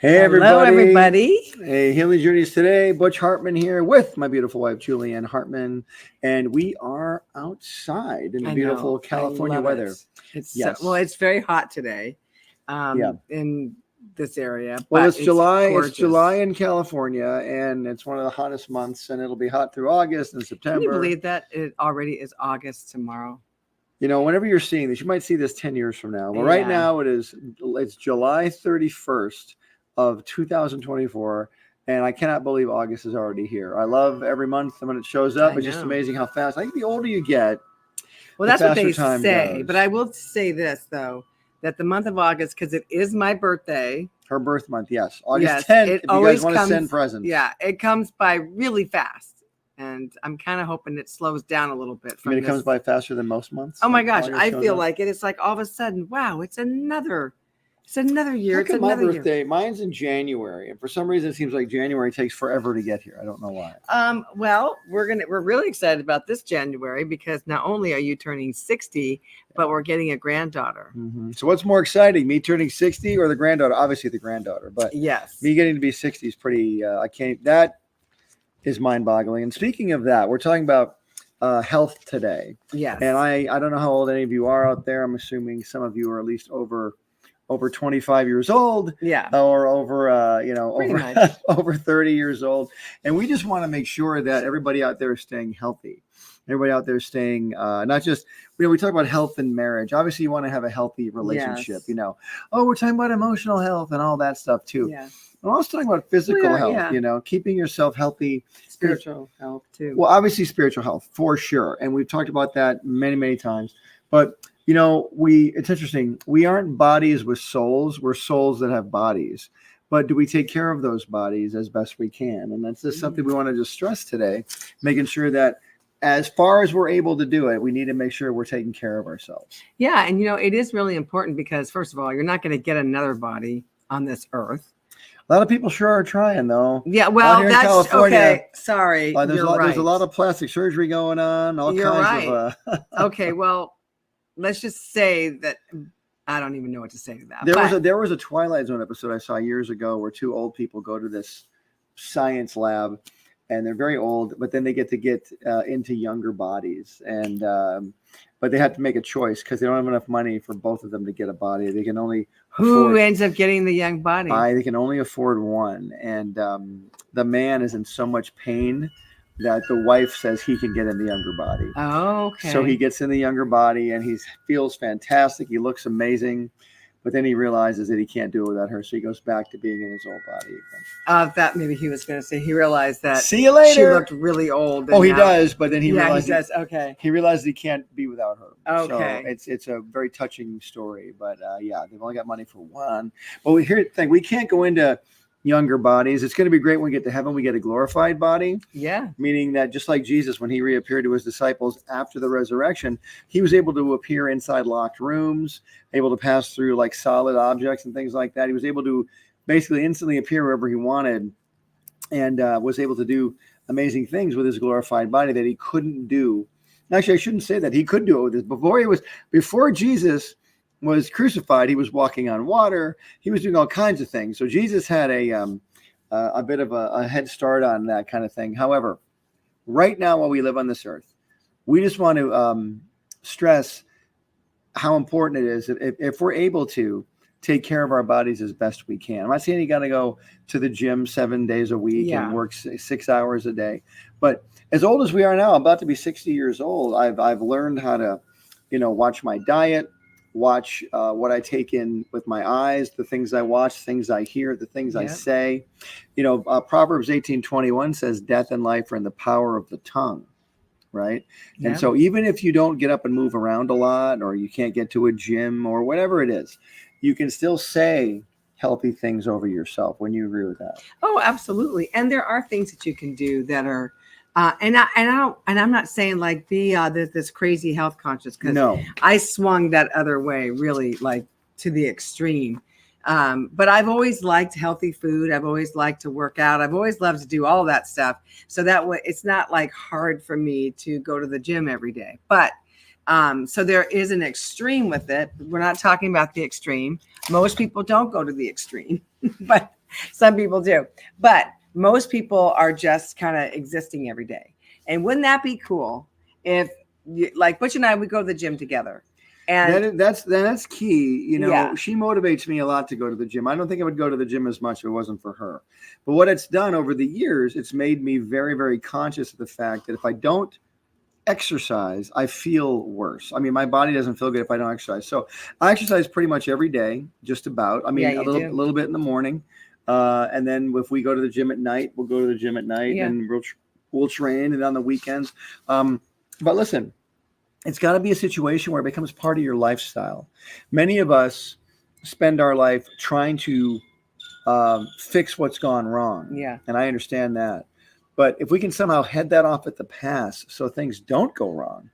Hey, everybody. Hello, everybody. Hey, Healing Journeys today. Butch Hartman here with my beautiful wife, Julieann Hartman. And we are outside in the beautiful California weather. It's it's very hot today in this area. Well, it's July. It's July in California, and it's one of the hottest months, and it'll be hot through August and September. Can you believe that it already is August tomorrow? You know, whenever you're seeing this, you might see this 10 years from now. But right now, it's July 31st. Of 2024, and I cannot believe August is already here. I love every month when it shows up. It's just amazing how fast. I think the older you get, well, that's what they say. But I will say this though, that the month of August, because it is my birthday, her birth month, yes, August 10th. If you guys want to send presents, it comes by really fast, and I'm kind of hoping it slows down a little bit. It comes by faster than most months. Oh my gosh, I feel like it. It's like all of a sudden, wow, it's another year. Look at my birthday. Mine's in January, and for some reason, it seems like January takes forever to get here. I don't know why. Well, we're really excited about this January because not only are you turning 60, but we're getting a granddaughter. Mm-hmm. So, what's more exciting, me turning 60 or the granddaughter? Obviously, the granddaughter, but yes, me getting to be 60 is pretty. I can't. That is mind-boggling. And speaking of that, we're talking about health today. Yes, and I don't know how old any of you are out there. I'm assuming some of you are at least over 25 years old, or over over 30 years old, and we just want to make sure that everybody out there is staying healthy. Everybody out there is staying not just we talk about health and marriage. Obviously, you want to have a healthy relationship. Yes. We're talking about emotional health and all that stuff too. Yeah. I'm also talking about physical health. Keeping yourself healthy, spiritual health too. Well, obviously, spiritual health for sure, and we've talked about that many times, but. It's interesting. We aren't bodies with souls. We're souls that have bodies. But do we take care of those bodies as best we can? And that's just something we want to just stress today, making sure that as far as we're able to do it, we need to make sure we're taking care of ourselves. Yeah. And, it is really important because, first of all, you're not going to get another body on this earth. A lot of people sure are trying, though. Yeah, well, that's California, okay. Sorry. There's a lot of plastic surgery going on. Okay, well. Let's just say that I don't even know what to say to that. There was a Twilight Zone episode I saw years ago where two old people go to this science lab, and they're very old, but then they get into younger bodies, and but they have to make a choice because they don't have enough money for both of them to get a body. They can only ends up getting the young body. They can only afford one, and the man is in so much pain that the wife says he can get in the younger body. Oh, okay. So he gets in the younger body and he feels fantastic. He looks amazing, but then he realizes that he can't do it without her. So he goes back to being in his old body again. That maybe he was going to say he realized that. See you later. She looked really old. He does, but then he realizes. He does. Okay. He realizes he can't be without her. Okay. So it's a very touching story, but they've only got money for one. But here's the thing: we can't go into younger bodies. It's going to be great when we get to heaven. We get a glorified body. Yeah. Meaning that just like Jesus, when he reappeared to his disciples after the resurrection, he was able to appear inside locked rooms, able to pass through like solid objects and things like that. He was able to basically instantly appear wherever he wanted, and was able to do amazing things with his glorified body that he couldn't do. Actually, I shouldn't say that. He could do it with this. Before Jesus was crucified, he was walking on water. He was doing all kinds of things. So Jesus had a bit of a head start on that kind of thing. However, right now while we live on this earth, we just want to stress how important it is if we're able to take care of our bodies as best we can. I'm not saying you got to go to the gym 7 days a week and work 6 hours a day. But as old as we are now, I'm about to be 60 years old. I've learned how to, watch my diet, watch what I take in with my eyes, the things I watch, things I hear, the things I say. Proverbs 18:21 says death and life are in the power of the tongue, right? Yeah. And so even if you don't get up and move around a lot, or you can't get to a gym or whatever it is, you can still say healthy things over yourself. When you agree with that? Oh, absolutely. And there are things that you can do that are and I'm not saying like be this crazy health conscious, because I swung that other way really like to the extreme. But I've always liked healthy food. I've always liked to work out. I've always loved to do all that stuff. So that way it's not like hard for me to go to the gym every day. But so there is an extreme with it. We're not talking about the extreme. Most people don't go to the extreme, but Some people do, but most people are just kind of existing every day. And wouldn't that be cool if, like Butch and I, we go to the gym together? And that's key. You know, yeah. She motivates me a lot to go to the gym. I don't think I would go to the gym as much if it wasn't for her. But what it's done over the years, it's made me very, very conscious of the fact that if I don't exercise, I feel worse. I mean, my body doesn't feel good if I don't exercise. So I exercise pretty much every day, just about. I mean, a little bit in the morning. And then if we go to the gym at night, we'll go to the gym at night and we'll train, and on the weekends. But listen, it's got to be a situation where it becomes part of your lifestyle. Many of us spend our life trying to fix what's gone wrong. Yeah. And I understand that. But if we can somehow head that off at the pass so things don't go wrong,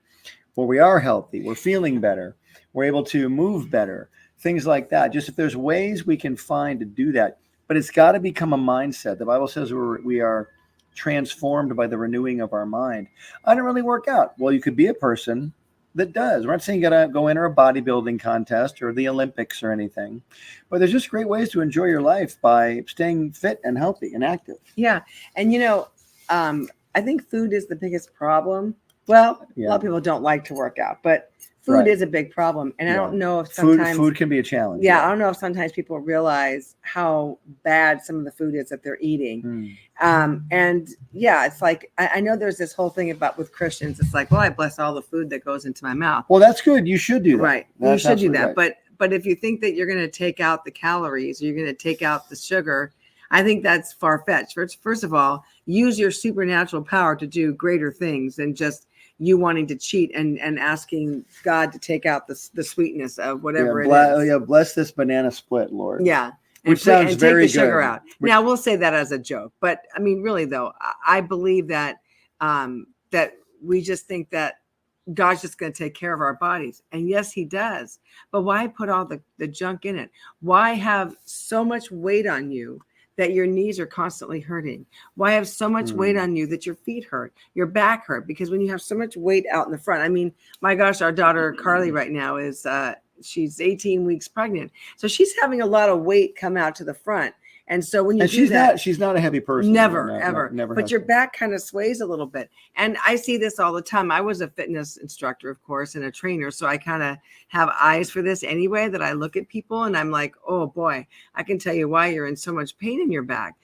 where we are healthy, we're feeling better, we're able to move better, things like that. Just if there's ways we can find to do that. But it's got to become a mindset. The Bible says we are transformed by the renewing of our mind. I don't really work out. Well, you could be a person that does. We're not saying you got to go enter a bodybuilding contest or the Olympics or anything, but there's just great ways to enjoy your life by staying fit and healthy and active. Yeah. And, I think food is the biggest problem. Well, a lot of people don't like to work out, but food is a big problem. And I don't know if sometimes food can be a challenge. Yeah. I don't know if sometimes people realize how bad some of the food is that they're eating. And yeah, it's like, I know there's this whole thing about with Christians. It's like, well, I bless all the food that goes into my mouth. Well, that's good. You should do that. Right. That's you should do that. right. But if you think that you're going to take out the calories, or you're going to take out the sugar, I think that's far-fetched. First of all, use your supernatural power to do greater things than just you wanting to cheat and asking God to take out the sweetness of whatever it is. Yeah, bless this banana split, Lord. Yeah. Which sounds very good. Take the sugar out. Now, we'll say that as a joke. But, I mean, really, though, I believe that that we just think that God's just going to take care of our bodies. And yes, he does. But why put all the junk in it? Why have so much weight on you that your knees are constantly hurting? Why have so much weight on you that your feet hurt, your back hurt? Because when you have so much weight out in the front, I mean, my gosh, our daughter Carly right now is, she's 18 weeks pregnant. So she's having a lot of weight come out to the front. And so when you she's not a heavy person. Never. Never. But your back kind of sways a little bit. And I see this all the time. I was a fitness instructor, of course, and a trainer. So I kind of have eyes for this anyway, that I look at people and I'm like, oh boy, I can tell you why you're in so much pain in your back.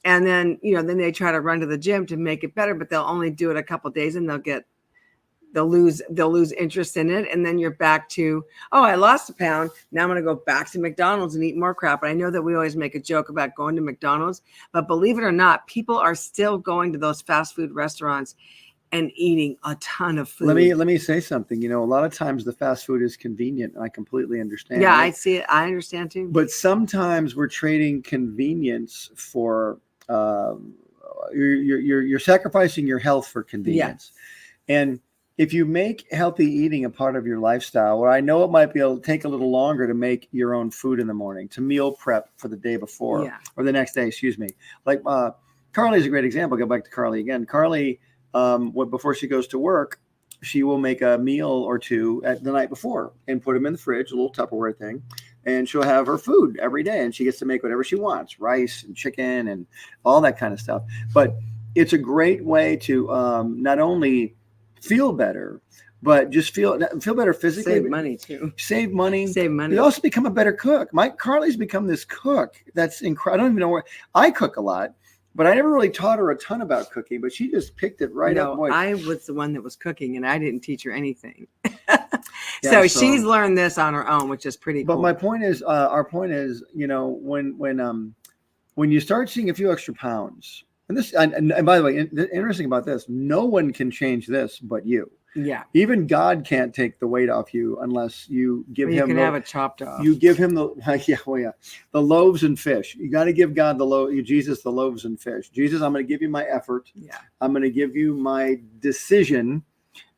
And then, then they try to run to the gym to make it better, but they'll only do it a couple of days and they'll lose interest in it. And then you're back to, oh, I lost a pound. Now I'm going to go back to McDonald's and eat more crap. And I know that we always make a joke about going to McDonald's, but believe it or not, people are still going to those fast food restaurants and eating a ton of food. Let me say something. A lot of times the fast food is convenient, and I completely understand. Yeah, I see it. I understand too. But sometimes we're trading convenience for you're sacrificing your health for convenience. Yeah. And if you make healthy eating a part of your lifestyle, or I know it might be able to take a little longer to make your own food in the morning, to meal prep for the day before or the next day, excuse me. Like Carly's a great example. Go back to Carly again. Carly, before she goes to work, she will make a meal or two at the night before and put them in the fridge, a little Tupperware thing, and she'll have her food every day, and she gets to make whatever she wants, rice and chicken and all that kind of stuff. But it's a great way to not only feel better, but just feel better physically. Save money too. Save money. You also become a better cook. Carly's become this cook that's incredible. I don't even know where I cook a lot, but I never really taught her a ton about cooking, but she just picked it right up. Boy. I was the one that was cooking, and I didn't teach her anything. So she's learned this on her own, which is pretty cool. But my point is, our point is, when you start seeing a few extra pounds, and by the way, interesting about this, no one can change this but you. Yeah. Even God can't take the weight off you unless you give him. You can have it chopped off. You give him the loaves and fish. You got to give God Jesus the loaves and fish. Jesus, I'm going to give you my effort. Yeah. I'm going to give you my decision,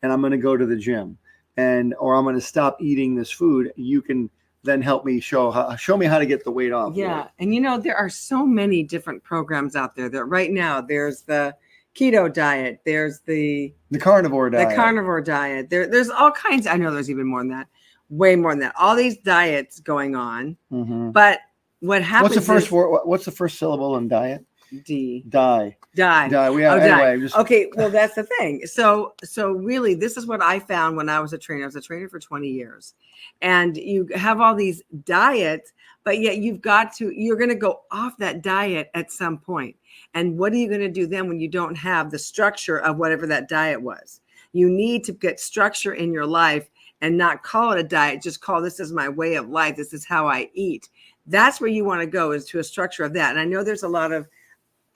and I'm going to go to the gym, or I'm going to stop eating this food. You can then help me show me how to get the weight off. Yeah. Lord. And there are so many different programs out there that right now there's the keto diet. There's the carnivore diet. The carnivore diet. There's all kinds. I know there's even more than that, way more than that. All these diets going on. Mm-hmm. But what happens? What's the first word? What's the first syllable in diet? D. Die. We have, anyway. Okay. Well, that's the thing. So really, this is what I found when I was a trainer. I was a trainer for 20 years, and you have all these diets, but yet you're going to go off that diet at some point. And what are you going to do then when you don't have the structure of whatever that diet was? You need to get structure in your life and not call it a diet. Just call this is my way of life. This is how I eat. That's where you want to go, is to a structure of that. And I know there's a lot of,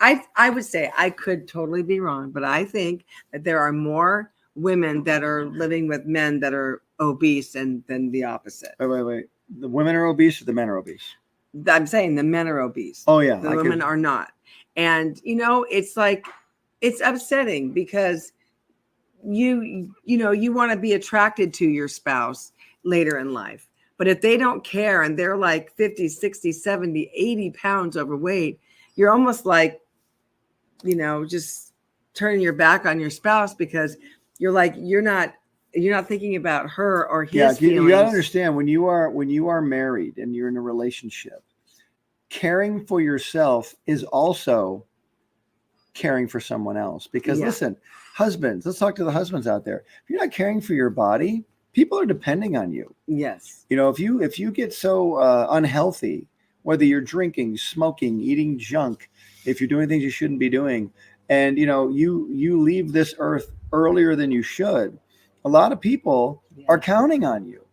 I would say, I could totally be wrong, but I think that there are more women that are living with men that are obese than the opposite. Wait. The women are obese or the men are obese? I'm saying the men are obese. Oh, yeah. The women are not. And, it's like, it's upsetting because you want to be attracted to your spouse later in life. But if they don't care and they're like 50, 60, 70, 80 pounds overweight, you're almost like, just turning your back on your spouse because you're like, you're not thinking about her or his feelings. You got to understand, when you are married and you're in a relationship, caring for yourself is also caring for someone else. Because listen, husbands, let's talk to the husbands out there. If you're not caring for your body, people are depending on you. Yes. If you get so unhealthy, whether you're drinking, smoking, eating junk, if you're doing things you shouldn't be doing, and you leave this earth earlier than you should, a lot of people are counting on you.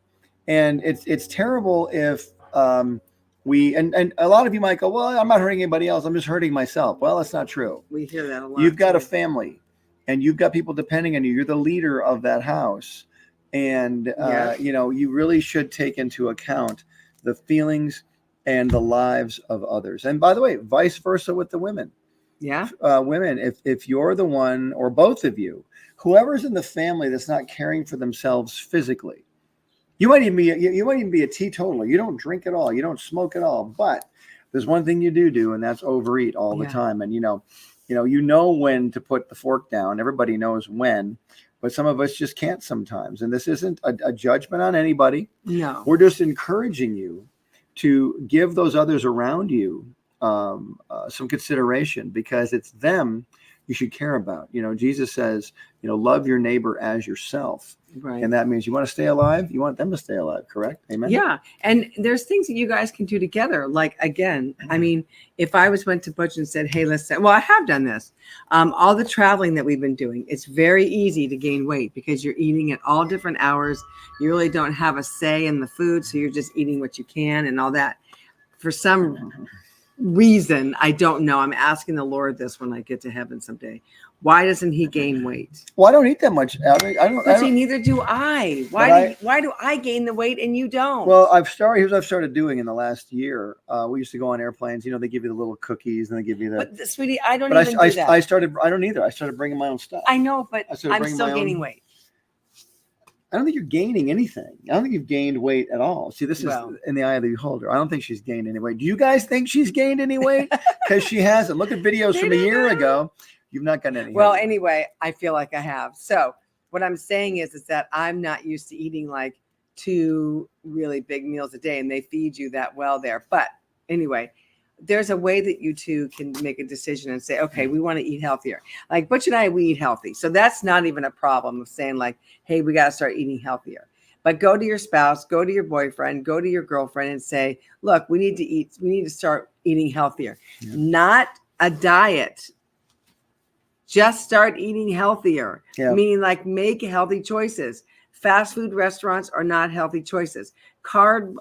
And it's terrible if and a lot of you might go, well, I'm not hurting anybody else, I'm just hurting myself. Well, that's not true. We hear that a lot. You've got a family and you've got people depending on you. You're the leader of that house. And, you really should take into account the feelings and the lives of others. And by the way, vice versa with the women. Yeah. Women, if you're the one, or both of you, whoever's in the family that's not caring for themselves physically, you might even be a teetotaler. You don't drink at all. You don't smoke at all. But there's one thing you do, and that's overeat all the time. And, you know when to put the fork down. Everybody knows when. But some of us just can't sometimes. And this isn't a judgment on anybody. No. We're just encouraging you to give those others around you some consideration, because it's them you should care about. Jesus says, love your neighbor as yourself. Right. And that means you want to stay alive. You want them to stay alive. Correct. Amen. Yeah. And there's things that you guys can do together. Like, again, I mean, if I went to Butch and said, hey, I have done this. All the traveling that we've been doing, it's very easy to gain weight because you're eating at all different hours. You really don't have a say in the food. So you're just eating what you can and all that. For some reason, I don't know. I'm asking the Lord this when I get to heaven someday. Why doesn't he gain weight? Well, I don't eat that much. I don't. Neither do I. Why do I gain the weight and you don't? Well, here's what I've started doing in the last year. We used to go on airplanes. They give you the little cookies and they give you the. But sweetie, I don't even do that. I don't either. I started bringing my own stuff. I know, but I'm still gaining weight. I don't think you're gaining anything. I don't think you've gained weight at all. See, this is in the eye of the beholder. I don't think she's gained any weight. Do you guys think she's gained any weight? Because she hasn't. Look at videos from a year ago. You've not gotten any. Well, anyway, I feel like I have. So what I'm saying is that I'm not used to eating like 2 really big meals a day, and they feed you that well there. But anyway, there's a way that you two can make a decision and say, okay, we want to eat healthier. Like Butch and I, we eat healthy. So that's not even a problem of saying like, hey, we got to start eating healthier. But go to your spouse, go to your boyfriend, go to your girlfriend and say, look, we need to start eating healthier. Yeah. Not a diet. Just start eating healthier, meaning like make healthy choices. Fast food restaurants are not healthy choices. Carb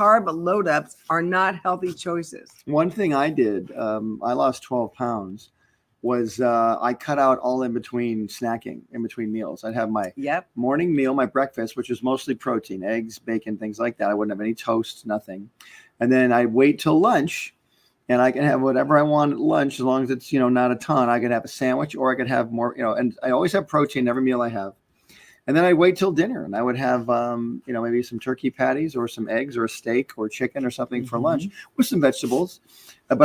load ups are not healthy choices. One thing I did, I lost 12 pounds, was I cut out all in between snacking, in between meals. I'd have my morning meal, my breakfast, which was mostly protein, eggs, bacon, things like that. I wouldn't have any toast, nothing. And then I'd wait till lunch. And I can have whatever I want at lunch, as long as it's, not a ton. I could have a sandwich, or I could have more, and I always have protein in every meal I have. And then I wait till dinner, and I would have, maybe some turkey patties or some eggs or a steak or chicken or something for lunch with some vegetables. But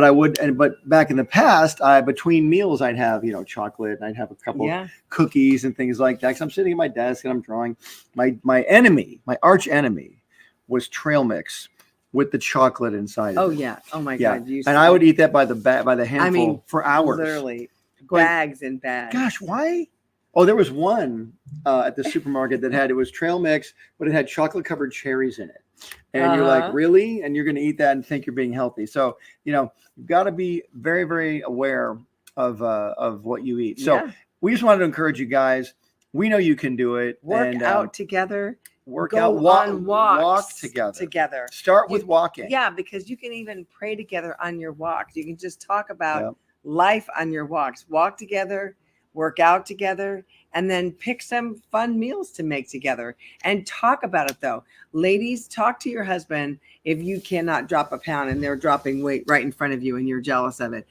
but back in the past, between meals, I'd have, chocolate, and I'd have a couple cookies and things like that. Because I'm sitting at my desk and I'm drawing. My arch enemy was trail mix. with the chocolate inside. Oh of it. yeah. Oh my Yeah. God. You And I would eat that by the handful for hours. Literally bags and bags. Gosh, why? Oh, there was one at the supermarket that it was trail mix, but it had chocolate covered cherries in it. And you're like, really? And you're going to eat that and think you're being healthy. So, you've got to be very, very aware of what you eat. So we just wanted to encourage you guys. We know you can do it. Work out together. Walk together. Start with walking. Yeah, because you can even pray together on your walks. You can just talk about life on your walks. Walk together, work out together, and then pick some fun meals to make together and talk about it though. Ladies, talk to your husband if you cannot drop a pound and they're dropping weight right in front of you and you're jealous of it.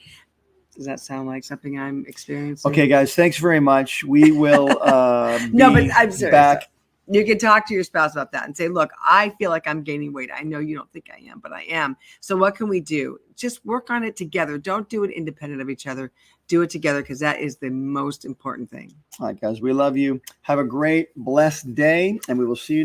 Does that sound like something I'm experiencing? Okay, guys, thanks very much. We will no, but I'm serious. Back. You can talk to your spouse about that and say, look, I feel like I'm gaining weight. I know you don't think I am, but I am. So what can we do? Just work on it together. Don't do it independent of each other. Do it together because that is the most important thing. All right, guys, we love you. Have a great, blessed day, and we will see you